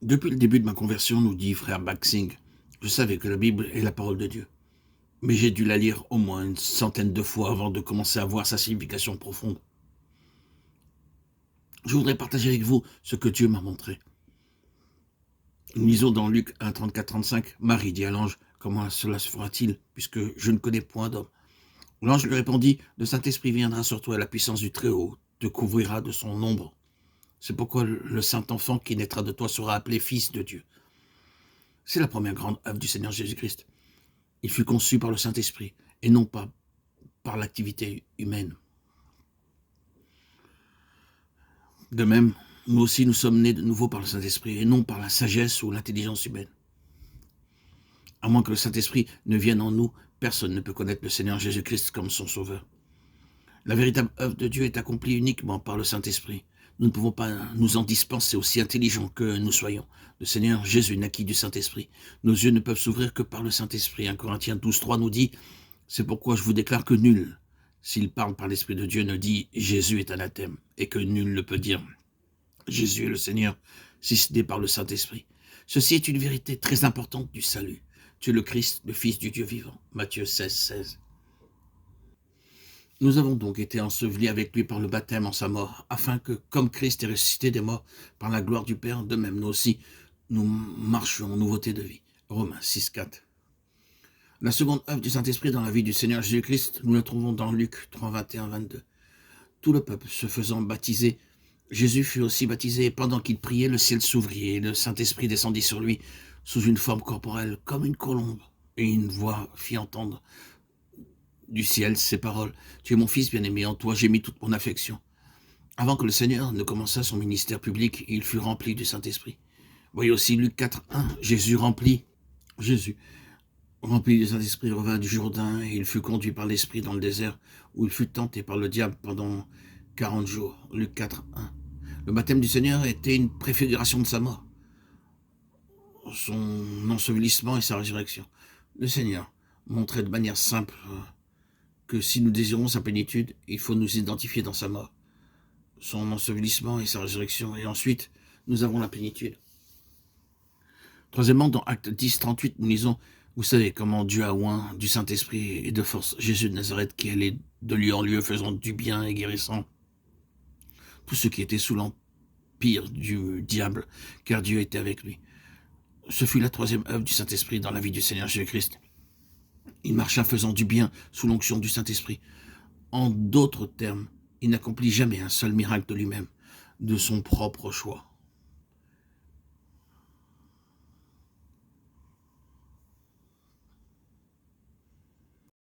Depuis le début de ma conversion, nous dit frère Baxing, je savais que la Bible est la parole de Dieu. Mais j'ai dû la lire au moins une centaine de fois avant de commencer à voir sa signification profonde. Je voudrais partager avec vous ce que Dieu m'a montré. Nous lisons dans Luc 1, 34-35, Marie dit à l'ange, comment cela se fera-t-il, puisque je ne connais point d'homme. L'ange lui répondit, le Saint-Esprit viendra sur toi et la puissance du Très-Haut te couvrira de son ombre. C'est pourquoi le Saint-Enfant qui naîtra de toi sera appelé Fils de Dieu. C'est la première grande œuvre du Seigneur Jésus-Christ. Il fut conçu par le Saint-Esprit et non pas par l'activité humaine. De même, nous aussi nous sommes nés de nouveau par le Saint-Esprit et non par la sagesse ou l'intelligence humaine. À moins que le Saint-Esprit ne vienne en nous, personne ne peut connaître le Seigneur Jésus-Christ comme son Sauveur. La véritable œuvre de Dieu est accomplie uniquement par le Saint-Esprit. Nous ne pouvons pas nous en dispenser, aussi intelligents que nous soyons. Le Seigneur Jésus naquit du Saint-Esprit. Nos yeux ne peuvent s'ouvrir que par le Saint-Esprit. 1 Corinthiens 12:3 nous dit « C'est pourquoi je vous déclare que nul, s'il parle par l'Esprit de Dieu, ne dit « Jésus est anathème » et que nul ne peut dire « Jésus est le Seigneur » si ce n'est par le Saint-Esprit. Ceci est une vérité très importante du salut. Tu es le Christ, le Fils du Dieu vivant. Matthieu 16:16. Nous avons donc été ensevelis avec lui par le baptême en sa mort, afin que, comme Christ est ressuscité des morts par la gloire du Père, de même nous aussi, nous marchions en nouveauté de vie. Romains 6:4. La seconde œuvre du Saint-Esprit dans la vie du Seigneur Jésus-Christ, nous la trouvons dans Luc 3:21-22. Tout le peuple se faisant baptiser, Jésus fut aussi baptisé, et pendant qu'il priait, le ciel s'ouvrit, et le Saint-Esprit descendit sur lui, sous une forme corporelle, comme une colombe, et une voix fit entendre du ciel ces paroles. Tu es mon fils bien-aimé, en toi j'ai mis toute mon affection. Avant que le Seigneur ne commençât son ministère public, il fut rempli du Saint-Esprit. Voyez aussi Luc 4:1, Jésus rempli du Saint-Esprit revint du Jourdain, et il fut conduit par l'Esprit dans le désert, où il fut tenté par le diable pendant 40 jours. Luc 4:1. Le baptême du Seigneur était une préfiguration de sa mort, son ensevelissement et sa résurrection. Le Seigneur montrait de manière simple que si nous désirons sa plénitude, il faut nous identifier dans sa mort, son ensevelissement et sa résurrection, et ensuite nous avons la plénitude. Troisièmement, dans Actes 10:38, nous lisons, vous savez comment Dieu a oint du Saint-Esprit et de force Jésus de Nazareth qui allait de lieu en lieu faisant du bien et guérissant tous ceux qui étaient sous l'empire du diable, car Dieu était avec lui. Ce fut la troisième œuvre du Saint-Esprit dans la vie du Seigneur Jésus-Christ. Il marcha faisant du bien sous l'onction du Saint-Esprit. En d'autres termes, il n'accomplit jamais un seul miracle de lui-même, de son propre choix.